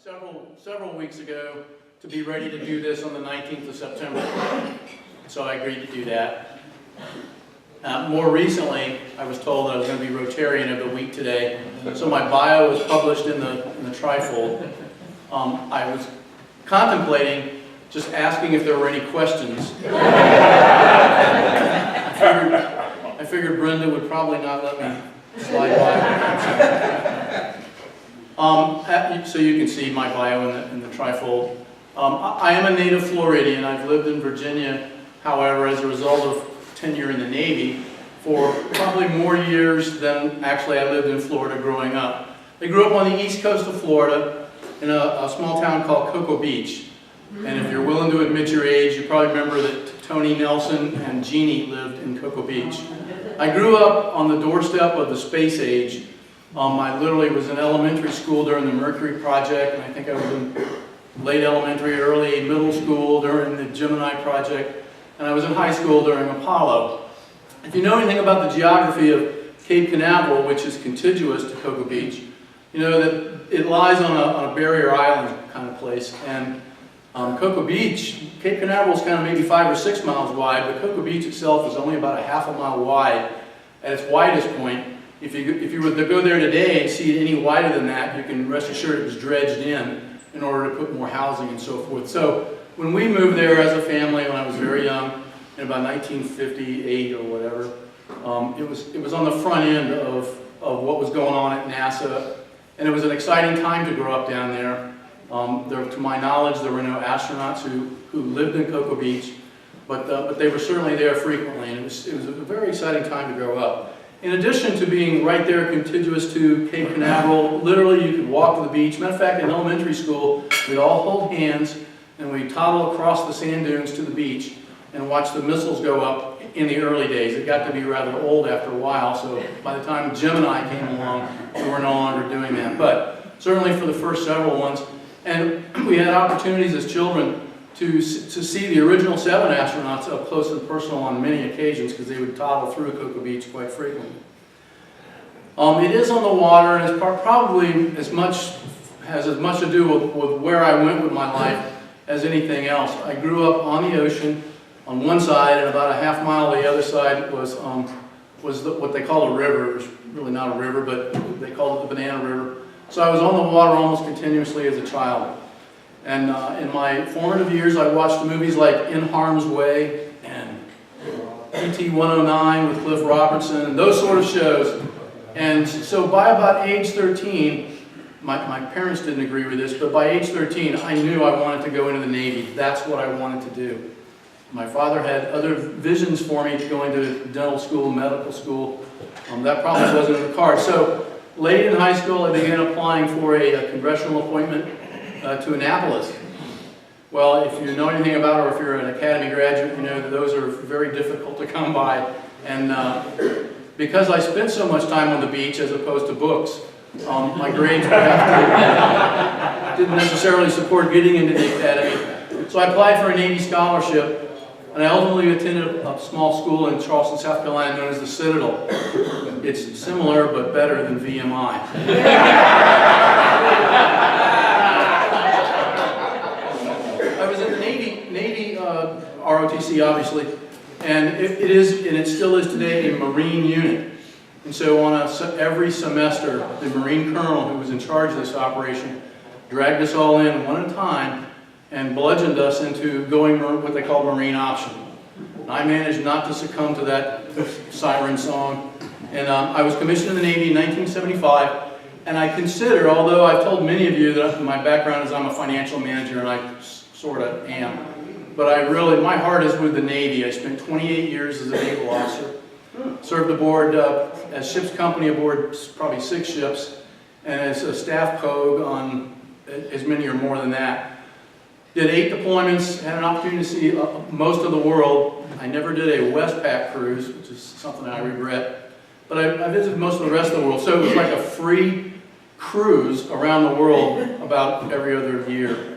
several weeks ago to be ready to do this on the 19th of September. So I agreed to do that. More recently, I was told that I was going to be Rotarian of the Week today. So my bio was published in the trifold. I was contemplating just asking if there were any questions. I figured Brenda would probably not let me slide by. So you can see my bio in the trifold. I am a native Floridian. I've lived in Virginia, however, as a result of tenure in the Navy for probably more years than actually I lived in Florida growing up. I grew up on the east coast of Florida in a small town called Cocoa Beach. And if you're willing to admit your age, you probably remember that Tony Nelson and Jeannie lived in Cocoa Beach. I grew up on the doorstep of the space age. I literally was in elementary school during the Mercury Project, and I think I was in late elementary, early middle school during the Gemini Project, and I was in high school during Apollo. If you know anything about the geography of Cape Canaveral, which is contiguous to Cocoa Beach, you know that it lies on a barrier island kind of place. And Cocoa Beach, Cape Canaveral is kind of maybe 5 or 6 miles wide, but Cocoa Beach itself is only about a half a mile wide at its widest point. If you were to go there today and see it any wider than that, you can rest assured it was dredged in order to put more housing and so forth. So when we moved there as a family when I was very young, in about 1958 or whatever, it was on the front end of what was going on at NASA, and it was an exciting time to grow up down there. To my knowledge, there were no astronauts who lived in Cocoa Beach, but they were certainly there frequently, and it was a very exciting time to grow up. In addition to being right there contiguous to Cape Canaveral, literally you could walk to the beach. Matter of fact, in elementary school, we'd all hold hands and we'd toddle across the sand dunes to the beach and watch the missiles go up in the early days. It got to be rather old after a while, so by the time Gemini came along, we were no longer doing that. But certainly for the first several ones, and we had opportunities as children to see the original 7 astronauts up close and personal on many occasions because they would toddle through Cocoa Beach quite frequently. It is on the water, and it's probably has as much to do with where I went with my life as anything else. I grew up on the ocean on one side, and about a half mile the other side was what they call a river. It was really not a river, but they called it the Banana River. So I was on the water almost continuously as a child. And in my formative years, I watched movies like In Harm's Way and E.T. 109 with Cliff Robertson and those sort of shows. And so by about age 13, my parents didn't agree with this, but by age 13, I knew I wanted to go into the Navy. That's what I wanted to do. My father had other visions for me to go into dental school, medical school. That probably wasn't in the cards. So late in high school, I began applying for a congressional appointment to Annapolis. Well, if you know anything about it, or if you're an academy graduate, you know that those are very difficult to come by. And because I spent so much time on the beach as opposed to books, my grades didn't necessarily support getting into the academy. So I applied for a Navy scholarship, and I ultimately attended a small school in Charleston, South Carolina known as the Citadel. It's similar but better than VMI. I was in the Navy ROTC, obviously, and it still is today a Marine unit. And so on every semester, the Marine colonel who was in charge of this operation dragged us all in one at a time and bludgeoned us into going what they call Marine option. I managed not to succumb to that siren song, and I was commissioned in the Navy in 1975. And I consider, although I've told many of you that my background is I'm a financial manager, and I sort of am, but my heart is with the Navy. I spent 28 years as a naval officer, served aboard as ship's company aboard probably 6 ships, and as a staff pogue on as many or more than that. Did 8 deployments, had an opportunity to see most of the world. I never did a Westpac cruise, which is something I regret, but I visited most of the rest of the world, so it was like a free cruise around the world about every other year.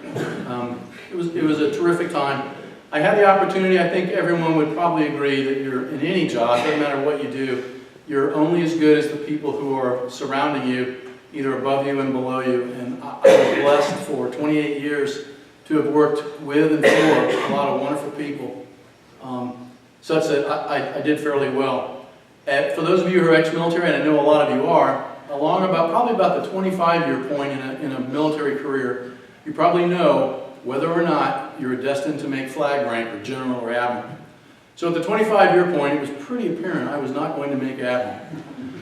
It was a terrific time. I had the opportunity, I think everyone would probably agree that you're in any job, doesn't matter what you do, you're only as good as the people who are surrounding you either above you and below you. And I was blessed for 28 years to have worked with and for a lot of wonderful people, such that I did fairly well. For those of you who are ex-military, and I know a lot of you are, probably about the 25-year point in a military career, you probably know whether or not you're destined to make flag rank or general or admiral. So at the 25-year point, it was pretty apparent I was not going to make admiral.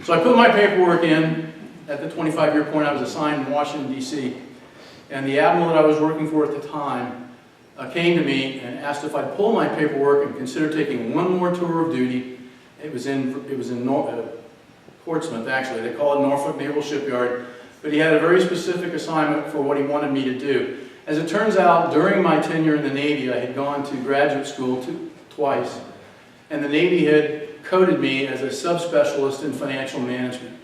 So I put my paperwork in. At the 25-year point, I was assigned in Washington, D.C. And the admiral that I was working for at the time came to me and asked if I'd pull my paperwork and consider taking one more tour of duty. It was in Portsmouth, actually. They call it Norfolk Naval Shipyard. But he had a very specific assignment for what he wanted me to do. As it turns out, during my tenure in the Navy, I had gone to graduate school twice, and the Navy had coded me as a subspecialist in financial management.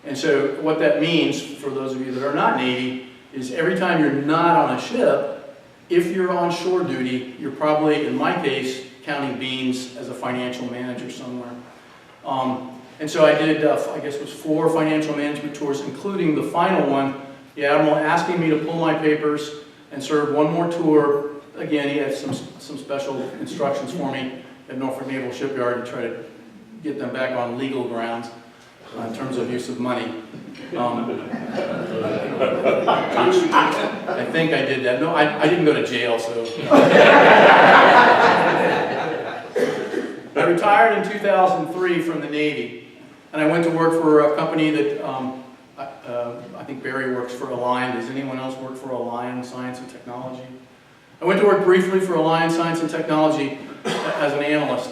And so what that means, for those of you that are not Navy, is every time you're not on a ship, if you're on shore duty, you're probably, in my case, counting beans as a financial manager somewhere. And so I did, I guess it was 4 financial management tours, including the final one, the Admiral asking me to pull my papers and serve one more tour. Again, he had some special instructions for me at Norfolk Naval Shipyard to try to get them back on legal grounds in terms of use of money. I think I did that. No, I didn't go to jail, so. I retired in 2003 from the Navy, and I went to work for a company that I think Barry works for Align. Does anyone else work for Align Science and Technology? I went to work briefly for Align Science and Technology as an analyst.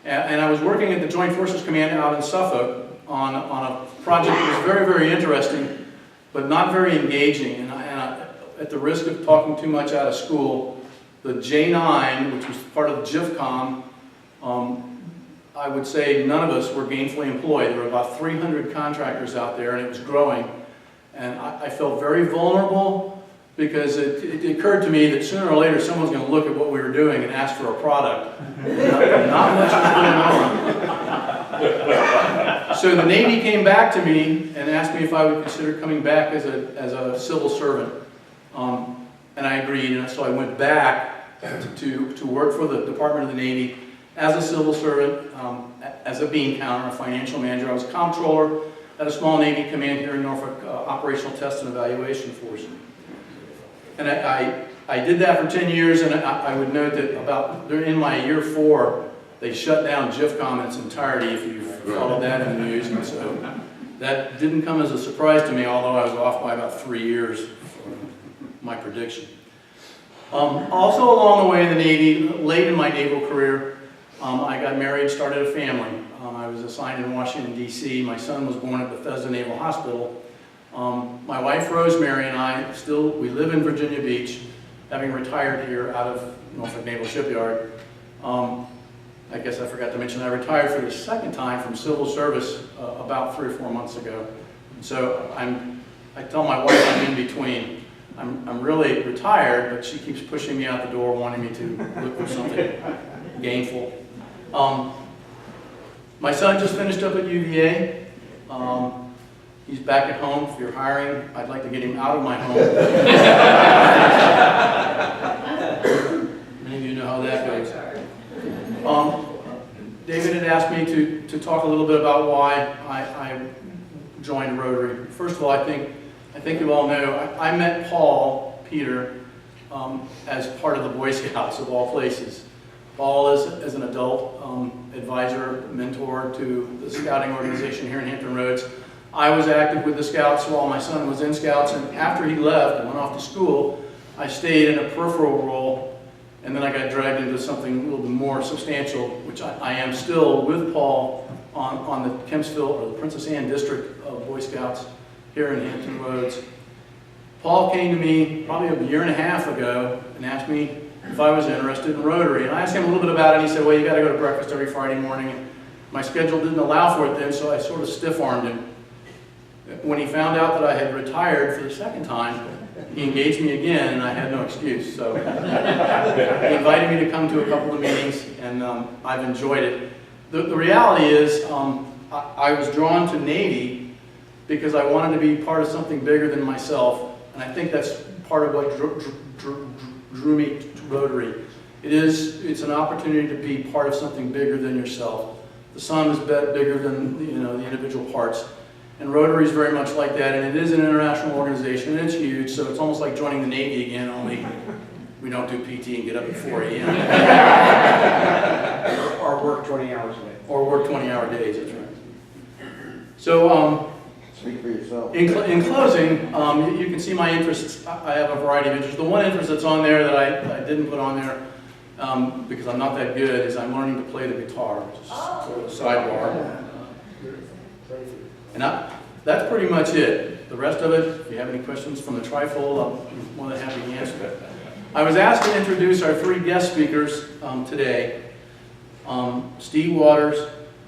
And I was working at the Joint Forces Command out in Suffolk on a project that was very, very interesting, but not very engaging. And at the risk of talking too much out of school, the J9, which was part of GIFCOM, I would say none of us were gainfully employed. There were about 300 contractors out there, and it was growing. And I felt very vulnerable because it occurred to me that sooner or later someone's going to look at what we were doing and ask for a product. Not much was going on. So the Navy came back to me and asked me if I would consider coming back as a civil servant. And I agreed, and so I went back to work for the Department of the Navy as a civil servant, as a bean counter, a financial manager. I was comptroller at a small Navy command here in Norfolk, Operational Test and Evaluation Force. And I did that for 10 years, and I would note that in my year 4, they shut down GIFCOM in its entirety, if you've followed that in the news. And so that didn't come as a surprise to me, although I was off by about 3 years for my prediction. Also along the way in the Navy, late in my naval career, I got married, started a family. I was assigned in Washington, D.C. My son was born at Bethesda Naval Hospital. My wife, Rosemary, and I we live in Virginia Beach, having retired here out of Norfolk Naval Shipyard. I guess I forgot to mention I retired for the second time from civil service about 3 or 4 months ago. So I tell my wife I'm in between. I'm really retired, but she keeps pushing me out the door, wanting me to look for something gainful. My son just finished up at UVA. He's back at home. If you're hiring, I'd like to get him out of my home. Many of you know how that goes. David had asked me to talk a little bit about why I joined Rotary. First of all, I think you all know, I met Paul Peter as part of the Boy Scouts of all places. Paul is, as an adult, advisor, mentor to the scouting organization here in Hampton Roads. I was active with the Scouts while my son was in Scouts, and after he left and went off to school, I stayed in a peripheral role, and then I got dragged into something a little bit more substantial, which I am still with Paul on the Kempsville, or the Princess Anne District of Boy Scouts here in Hampton Roads. Paul came to me probably a year and a half ago and asked me if I was interested in Rotary. And I asked him a little bit about it, and he said, well, you got to go to breakfast every Friday morning. And my schedule didn't allow for it then, so I sort of stiff-armed him. When he found out that I had retired for the second time, he engaged me again, and I had no excuse. So he invited me to come to a couple of meetings, and I've enjoyed it. The reality is, I was drawn to Navy because I wanted to be part of something bigger than myself, and I think that's part of what drew me to Rotary. It's an opportunity to be part of something bigger than yourself. The sum is bigger than the individual parts. And Rotary is very much like that, and it is an international organization, and it's huge, so it's almost like joining the Navy again, only we don't do PT and get up at 4 a.m. Or work 20 hours a day. Or work 20-hour days, that's right. So, Speak for yourself. in closing, you can see my interests. I have a variety of interests. The one interest that's on there that I didn't put on there, because I'm not that good, is I'm learning to play the guitar, just sort of a sidebar. And that's pretty much it. The rest of it, if you have any questions from the trifold, I'm more than happy to answer it. I was asked to introduce our 3 guest speakers today. Steve Waters,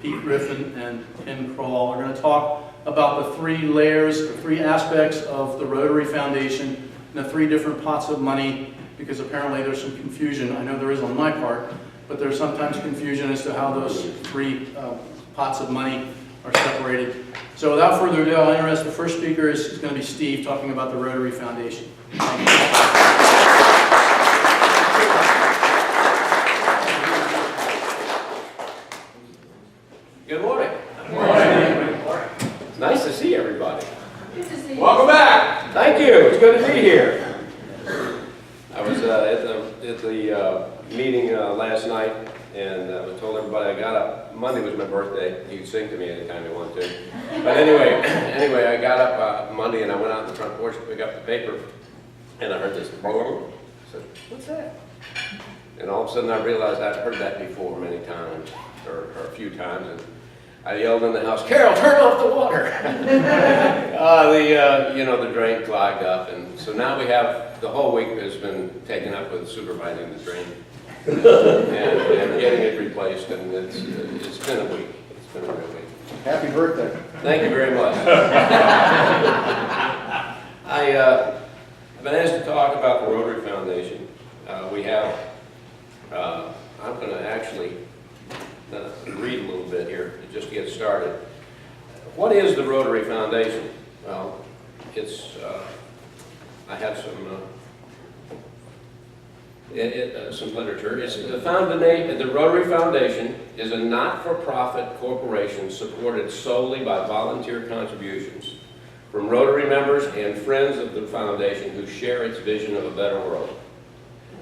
Pete Griffin, and Ken Kroll are going to talk about the 3 layers, or 3 aspects of the Rotary Foundation, and the 3 different pots of money, because apparently there's some confusion. I know there is on my part, but there's sometimes confusion as to how those 3 pots of money are separated. So without further ado, I'll introduce the first speaker is going to be Steve, talking about the Rotary Foundation. Thank you. Good morning. Good morning. It's nice to see everybody. Good to see you. Welcome back. Thank you. It's good to be here. I was at the meeting last night, and I told everybody I got up. Monday was my birthday. You could sing to me anytime you want to. But anyway, I got up Monday, and I went out in the front porch to pick up the paper, and I heard this. I said, "What's that?" And all of a sudden, I realized I'd heard that before many times, or a few times, and I yelled in the house, "Carol, turn off the water!" The drain clogged up, and so now we have, the whole week has been taken up with supervising the drain and getting it replaced, and it's been a week. It's been a real week. Happy birthday. Thank you very much. I've been asked to talk about the Rotary Foundation. We have, I'm going to actually read a little bit here just to get started. What is the Rotary Foundation? Well, it's, I have some literature. It's the Rotary Foundation is a not-for-profit corporation supported solely by volunteer contributions from Rotary members and friends of the foundation who share its vision of a better world.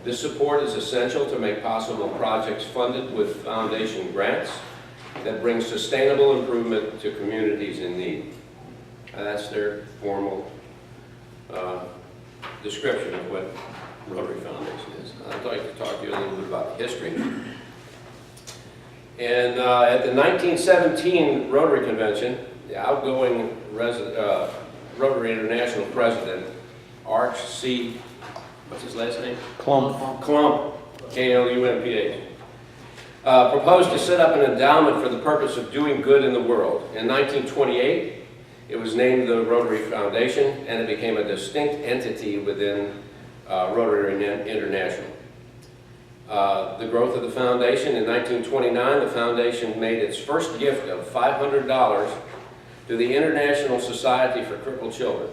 This support is essential to make possible projects funded with foundation grants that bring sustainable improvement to communities in need. And that's their formal description of what Rotary Foundation is. I'd like to talk to you a little bit about history. And at the 1917 Rotary Convention, the outgoing Rotary International president, Arch C. What's his last name? Klump. Klump, K-L-U-M-P-H, proposed to set up an endowment for the purpose of doing good in the world. In 1928, it was named the Rotary Foundation, and it became a distinct entity within Rotary International. The growth of the foundation, in 1929, the foundation made its first gift of $500 to the International Society for Crippled Children,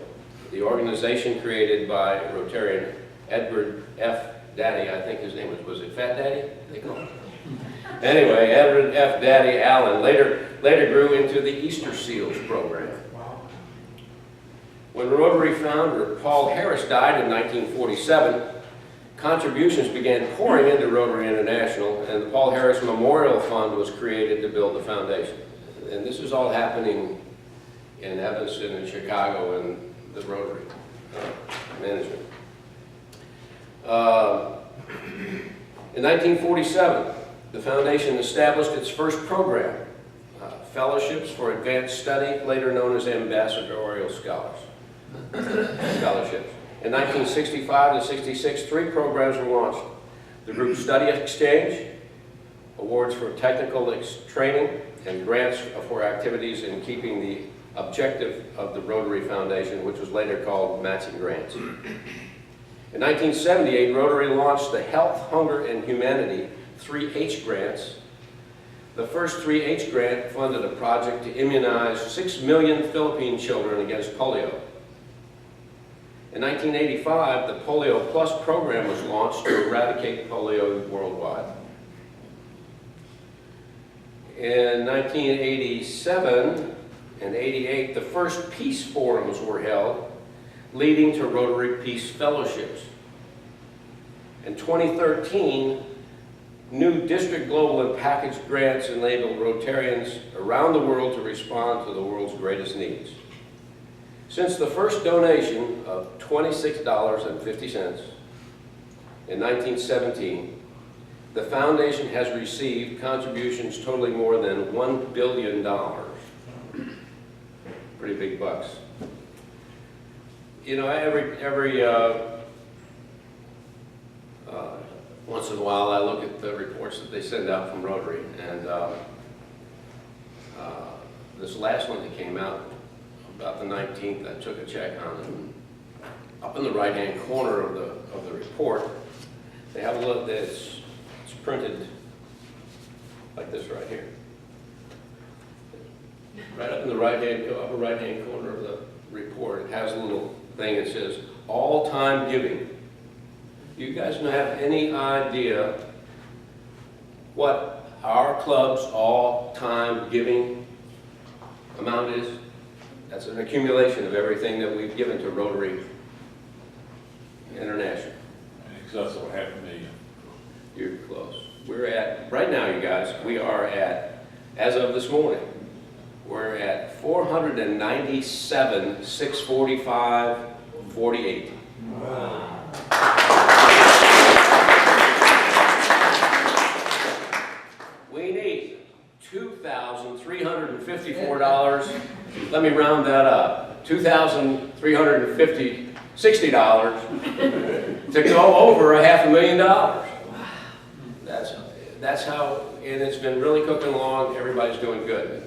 the organization created by Rotarian Edward F. Daddy, I think his name was it Fat Daddy? They call him. Anyway, Edward F. Daddy Allen later grew into the Easter Seals program. When Rotary founder Paul Harris died in 1947, contributions began pouring into Rotary International, and the Paul Harris Memorial Fund was created to build the foundation. And this is all happening in Evanston and Chicago and the Rotary management. In 1947, the foundation established its first program, Fellowships for Advanced Study, later known as Ambassadorial Scholarships. In 1965 to 66, 3 programs were launched. The Group Study Exchange, awards for technical training, and grants for activities in keeping the objective of the Rotary Foundation, which was later called matching grants. In 1978, Rotary launched the Health, Hunger, and Humanity 3H grants The first 3H grant funded a project to immunize 6 million Philippine children against polio. In 1985, the Polio Plus program was launched to eradicate polio worldwide. In 1987 and 88, the first peace forums were held, leading to Rotary Peace Fellowships. In 2013, new district global and package grants enabled Rotarians around the world to respond to the world's greatest needs. Since the first donation of $26.50 in 1917, the foundation has received contributions totaling more than $1 billion. Pretty big bucks. You know, every once in a while I look at the reports that they send out from Rotary, and this last one that came out about the 19th, I took a check on it. Up in the right-hand corner of the report, they have a look that's printed like this right here. Right up in the upper right-hand corner of the report, it has a little thing that says, all-time giving. You guys don't have any idea what our club's all-time giving amount is? That's an accumulation of everything that we've given to Rotary International. In excess of $500,000. You're close. We're at, right now you guys, we are at, as of this morning, we're at 497,645.48. Wow. We need $2,354. Let me round that up. $2,360 to go over $500,000. That's how, and it's been really cooking along. Everybody's doing good.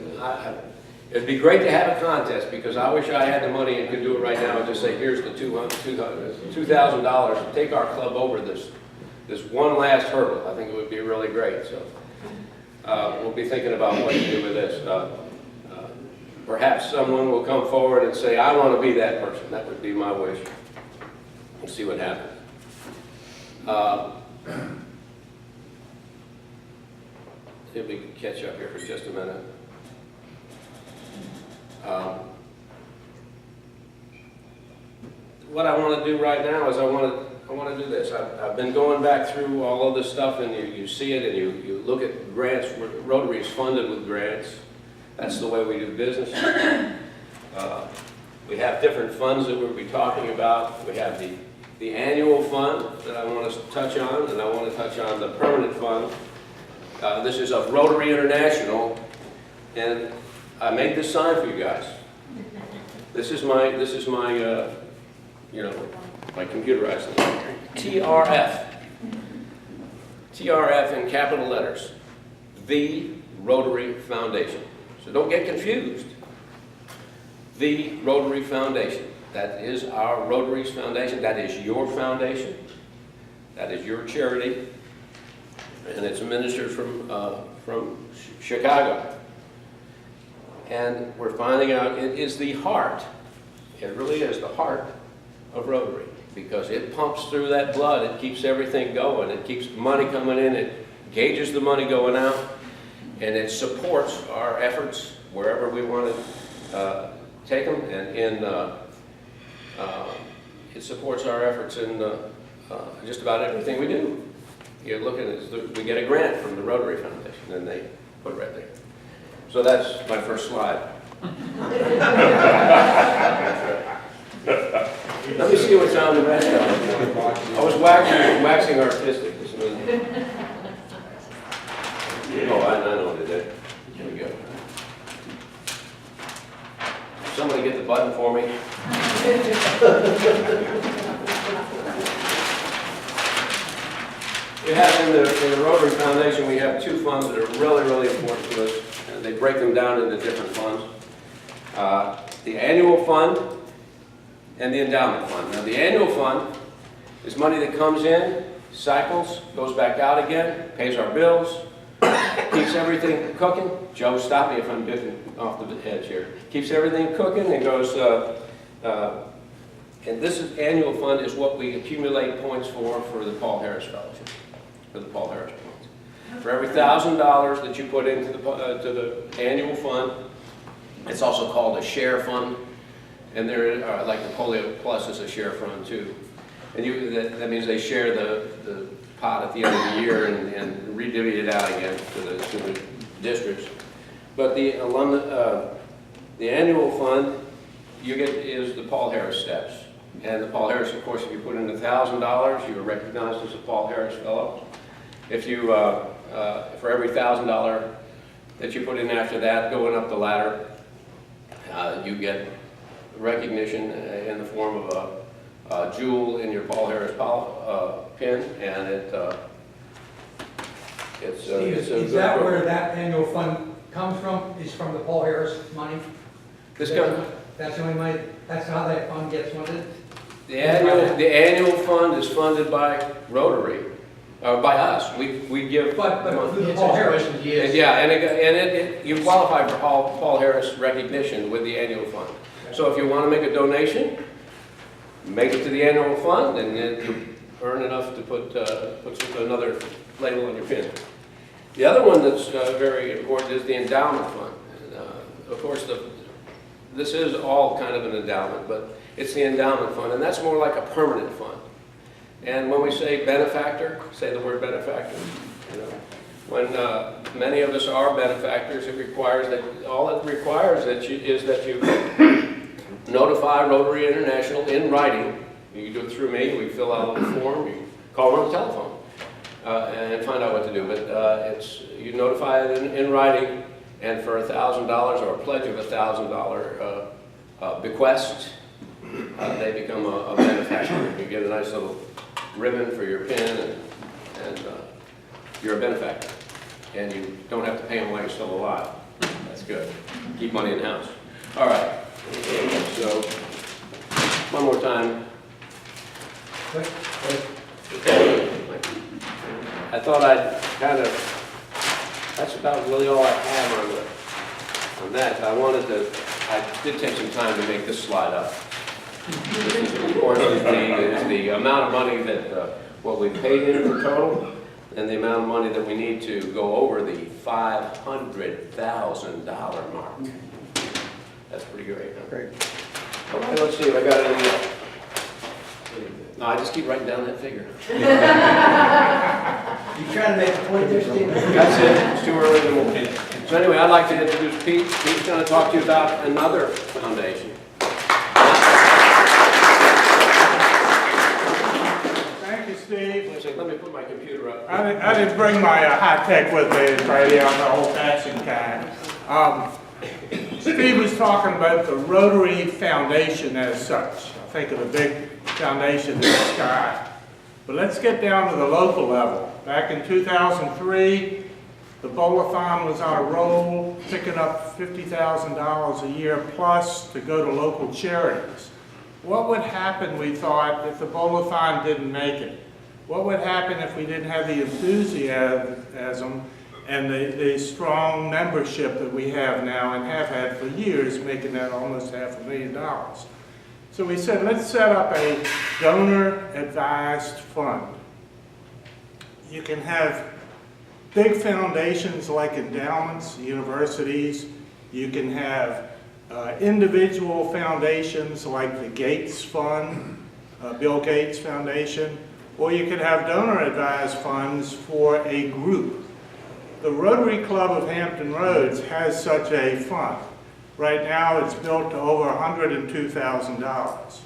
It'd be great to have a contest, because I wish I had the money and could do it right now and just say, here's the $2,000 to take our club over this one last hurdle. I think it would be really great. So we'll be thinking about what to do with this. Perhaps someone will come forward and say, I want to be that person. That would be my wish. We'll see what happens. See if we can catch up here for just a minute. What I want to do right now is I want to do this. I've been going back through all of this stuff, and you see it, and you look at grants. Rotary is funded with grants. That's the way we do business. We have different funds that we'll be talking about. We have the annual fund that I want to touch on, and I want to touch on the permanent fund. This is of Rotary International, and I made this sign for you guys. This is my you know, my computerized thing. TRF. TRF in capital letters. The Rotary Foundation. So don't get confused. The Rotary Foundation. That is our Rotary's foundation. That is your foundation. That is your charity. And it's administered from Chicago. And we're finding out it is the heart. It really is the heart of Rotary, because it pumps through that blood. It keeps everything going. It keeps money coming in. It gauges the money going out, and it supports our efforts wherever we want to take them. And it supports our efforts in just about everything we do. You're looking at, we get a grant from the Rotary Foundation, and they put it right there. So that's my first slide. Let me see what's on the rest of it. I was waxing artistic. Oh, I know what it is. Here we go. Somebody get the button for me. We have in the Rotary Foundation, we have two funds that are really, really important to us. And they break them down into different funds. The annual fund and the endowment fund. Now, the annual fund is money that comes in, cycles, goes back out again, pays our bills, keeps everything cooking. Joe, stop me if I'm getting off the edge here. Keeps everything cooking and goes, and this is, annual fund is what we accumulate points for the Paul Harris Fellowship, for the Paul Harris points. For every $1,000 that you put into to the annual fund, it's also called a share fund, and there are, like the Polio Plus is a share fund too. And that means they share the pot at the end of the year and redivvy it out again to the districts. But the annual fund you get is the Paul Harris steps. And the Paul Harris, of course, if you put in $1,000, you are recognized as a Paul Harris Fellow. If you, for every $1,000 that you put in after that, going up the ladder, you get recognition in the form of a jewel in your Paul Harris pin, and it's Is that where that annual fund comes from, is from the Paul Harris money? This comes, That's the only money, that's how that fund gets funded? the annual fund is funded by Rotary, by us. We give But money. through the Paul Harris. And yeah, and you qualify for Paul Harris recognition with the annual fund. So if you want to make a donation, make it to the annual fund, and then you earn enough to put another label on your pin. The other one that's very important is the endowment fund. Of course, this is all kind of an endowment, but it's the endowment fund, and that's more like a permanent fund. And when we say benefactor, say the word benefactor. You know, when many of us are benefactors, it requires that is that you notify Rotary International in writing. You can do it through me. We fill out a little form. You call them on the telephone and find out what to do. But you notify it in writing, and for $1,000 or a pledge of $1,000 bequest, they become a benefactor. You get a nice little ribbon for your pin, and you're a benefactor. And you don't have to pay them while you're still alive. That's good. Keep money in house. All right. So, one more time. I thought I'd that's about really all I have on that. I did take some time to make this slide up. This is, of course, is the amount of money that, what we paid in for total, and the amount of money that we need to go over the $500,000 mark. That's pretty great, huh? Great. Okay, let's see if I got anything else. No, I just keep writing down that figure. You trying to make a point there, Steve? That's it, it's too early in the morning. So anyway, I'd like to introduce Pete. Pete's going to talk to you about another foundation. Thank you, Steve. Let me put my computer up. I didn't bring my high-tech with me. It's right here on the old-fashioned kind. Steve was talking about the Rotary Foundation as such. I think of the big foundation in the sky. But let's get down to the local level. Back in 2003, the Bowl-a-thon was on a roll, picking up $50,000 a year plus to go to local charities. What would happen, we thought, if the Bowl-a-thon didn't make it? What would happen if we didn't have the enthusiasm and the strong membership that we have now and have had for years, making that almost $500,000? So we said, let's set up a donor-advised fund. You can have big foundations like endowments, universities. You can have individual foundations like the Gates Fund, Bill Gates Foundation, or you could have donor-advised funds for a group. The Rotary Club of Hampton Roads has such a fund. Right now it's built to over $102,000.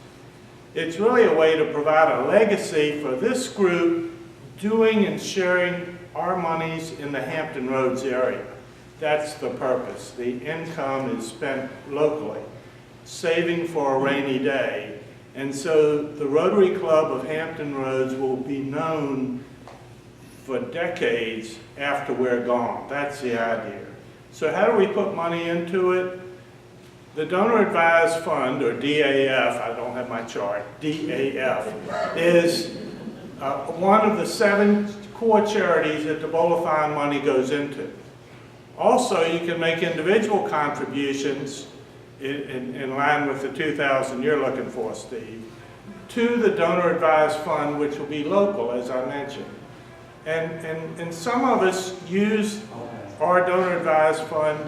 It's really a way to provide a legacy for this group doing and sharing our monies in the Hampton Roads area. That's the purpose. The income is spent locally, saving for a rainy day. And so the Rotary Club of Hampton Roads will be known for decades after we're gone. That's the idea. So how do we put money into it? The Donor Advised Fund, or DAF, I don't have my chart, DAF, is one of the 7 core charities that the Bowl-a-thon money goes into. Also, you can make individual contributions in line with the 2,000 you're looking for, Steve, to the donor advised fund, which will be local, as I mentioned. And some of us use our donor advised fund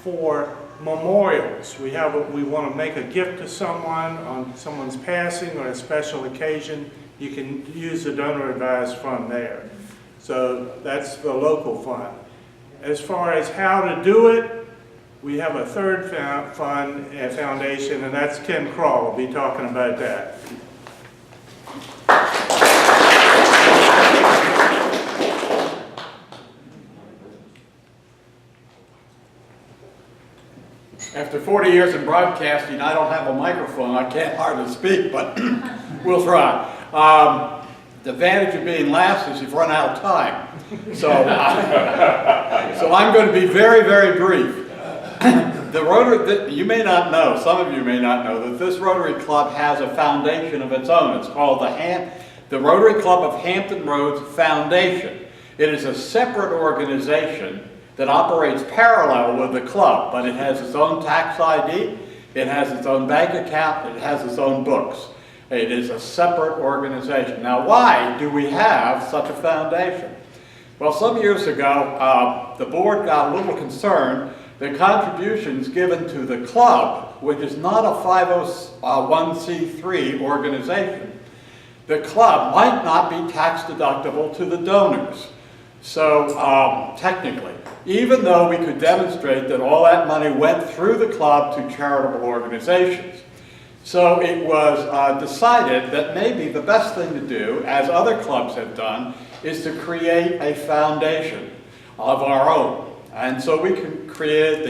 for memorials. We want to make a gift to someone on someone's passing or a special occasion. You can use the donor advised fund there. So that's the local fund. As far as how to do it, we have a third foundation, and that's Ken Kroll will be talking about that. After 40 years in broadcasting, I don't have a microphone. I can't hardly speak, but we'll try. The advantage of being last is you've run out of time. So, so I'm going to be very, very brief. The Rotary, you may not know, some of you may not know, that this Rotary Club has a foundation of its own. It's called the Rotary Club of Hampton Roads Foundation. It is a separate organization that operates parallel with the club, but it has its own tax ID, it has its own bank account, it has its own books. It is a separate organization. Now, why do we have such a foundation? Well, some years ago, the board got a little concerned that contributions given to the club, which is not a 501c3 organization, the club might not be tax deductible to the donors. So, technically, even though we could demonstrate that all that money went through the club to charitable organizations. So it was decided that maybe the best thing to do, as other clubs have done, is to create a foundation of our own. And so we created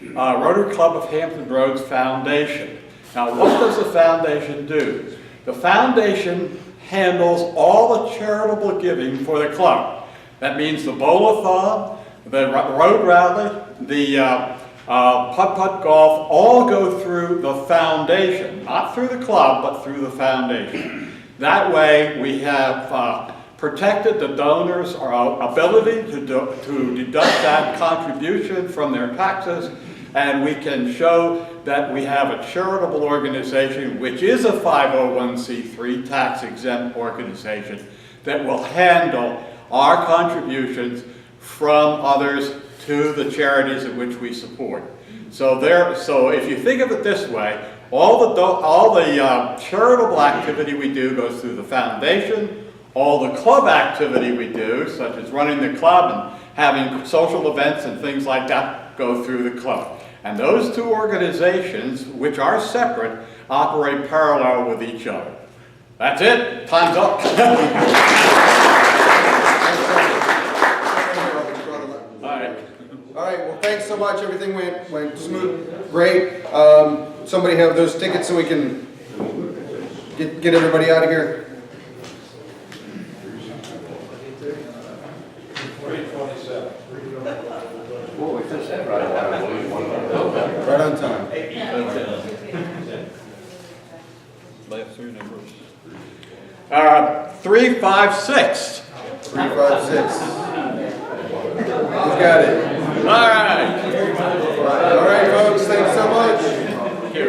the Rotary Club of Hampton Roads Foundation. Now, what does the foundation do? The foundation handles all the charitable giving for the club. That means the bowl-a-thon, the road rally, the putt-putt golf, all go through the foundation, not through the club, but through the foundation. That way, we have protected the donors' ability to deduct that contribution from their taxes, and we can show that we have a charitable organization, which is a 501c3 tax-exempt organization, that will handle our contributions from others to the charities in which we support. So if you think of it this way, all the charitable activity we do goes through the foundation. All the club activity we do, such as running the club and having social events and things like that, go through the club. And those two organizations, which are separate, operate parallel with each other. That's it. Time's up. All right, well, thanks so much. Everything went smooth, great. Somebody have those tickets so we can get everybody out of here. 327. Well, we finished that right now. Right on time. Last three numbers. 356. 356. Who's got it? All right. All right, folks, thanks so much. Thank you.